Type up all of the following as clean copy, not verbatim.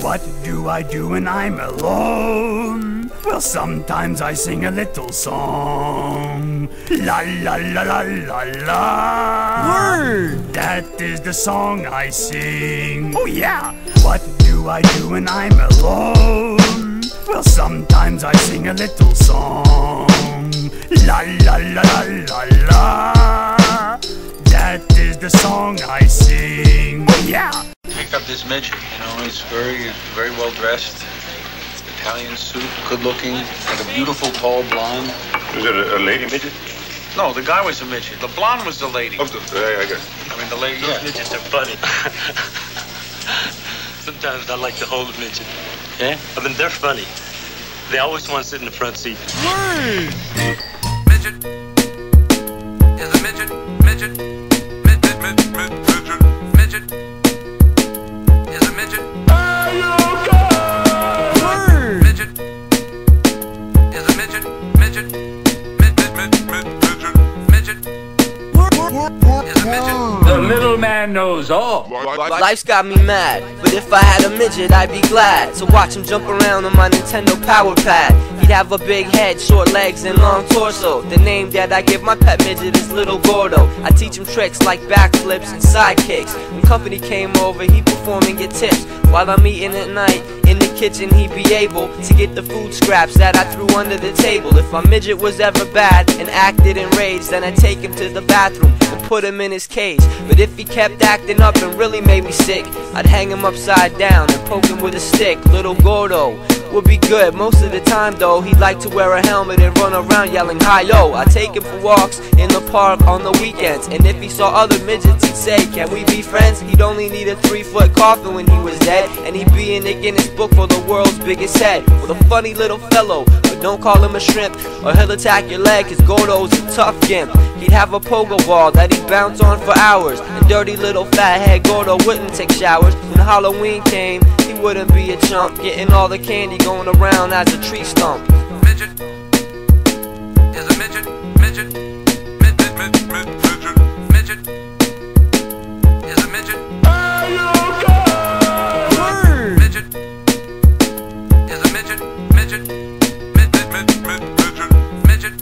What do I do when I'm alone? Well, sometimes I sing a little song. La la la la la la. Word! That is the song I sing. Oh yeah! What do I do when I'm alone? Well, sometimes I sing a little song. La la la la la la. That is the song I sing. Oh yeah! Picked up this midget, you know, he's very well dressed. Italian suit, good looking, like a beautiful tall blonde. Was it a lady midget? No, the guy was a midget. The blonde was the lady. Oh, I guess. I mean, the lady, Those yeah. midgets are funny. Sometimes I like to hold a midget. Yeah? I mean, they're funny. They always want to sit in the front seat. Word! Midget is a midget, midget, midget, midget, midget, midget is a midget. Word! Midget is a midget, midget, midget, midget, midget is a midget. The little man knows all. Life's got me mad, but if I had a midget, I'd be glad to watch him jump around on my Nintendo Power Pad. He'd have a big head, short legs, and long torso. The name that I give my pet midget is Little Gordo. I teach him tricks like backflips and side kicks. When company came over, he'd perform and get tips. While I'm eating at night, in the kitchen he'd be able to get the food scraps that I threw under the table. If my midget was ever bad and acted enraged, then I'd take him to the bathroom and put him in his cage. But if he kept acting up and really made me sick, I'd hang him upside down and poke him with a stick. Little Gordo would be good most of the time though. He'd like to wear a helmet and run around yelling hi-yo. I take him for walks in the park on the weekends, and if he saw other midgets he'd say, can we be friends? He'd only need a 3-foot coffin when he was dead, and he'd be in the Guinness book for the world's biggest head. With a funny little fellow, but don't call him a shrimp or he'll attack your leg, cause Gordo's a tough gimp. He'd have a pogo ball that he'd bounce on for hours, and dirty little fathead Gordo wouldn't take showers. When Halloween came, he wouldn't be a chump, getting all the candy going around as a tree stump. Midget is a midget, midget, midget, midget, midget, midget is a midget. Word! Midget is a midget, midget, midget, midget, midget, midget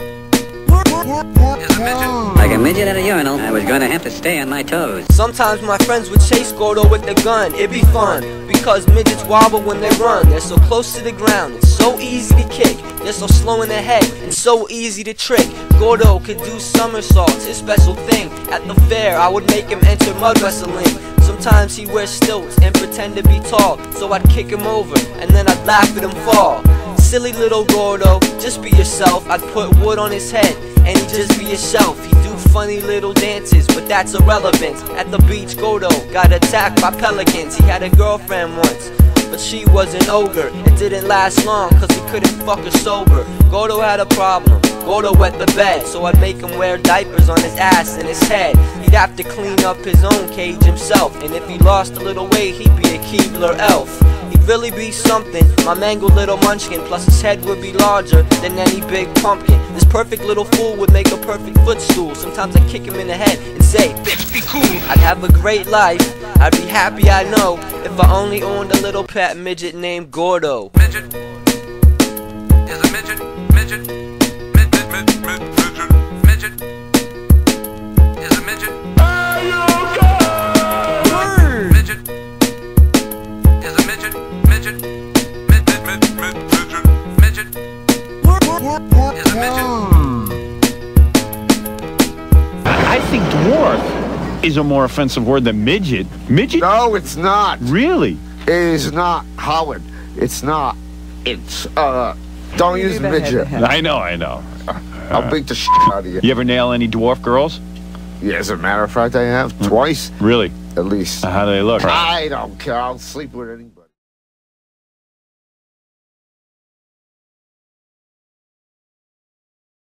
is a midget. Like a midget at a urinal, I was gonna have to stay on my toes. Sometimes my friends would chase Gordo with the gun, it'd be fun, because midgets wobble when they run. They're so close to the ground, it's so easy to kick. They're so slow in the head, and so easy to trick. Gordo could do somersaults, his special thing. At the fair, I would make him enter mud wrestling. Sometimes he'd wear stilts and pretend to be tall, so I'd kick him over, and then I'd laugh at him fall. Silly little Gordo, just be yourself. I'd put wood on his head, and he'd just be himself. He'd do funny little dances, but that's irrelevant. At the beach, Gordo got attacked by pelicans. He had a girlfriend once, but she was an ogre. It didn't last long, cause he couldn't fuck her sober. Gordo had a problem, Gordo wet the bed, so I'd make him wear diapers on his ass and his head. He'd have to clean up his own cage himself, and if he lost a little weight, he'd be a Keebler elf. He'd really be something, my mangled little munchkin, plus his head would be larger than any big pumpkin. This perfect little fool would make a perfect footstool. Sometimes I'd kick him in the head and say, bitch, be cool. I'd have a great life, I'd be happy, I know, if I only owned a little pet midget named Gordo. Midget is a midget, midget, midget, midget, midget, midget is a midget. Word! Midget is a midget, midget, midget, midget, midget, midget is a midget. I think dwarf is a more offensive word than midget. Midget? No, it's not. Really? It is not, Howard. It's not. It's, don't use midget. I know. I'll beat the shit out of you. You ever nail any dwarf girls? Yeah, as a matter of fact, I have twice. Really? At least. How do they look? I don't care. I'll sleep with any.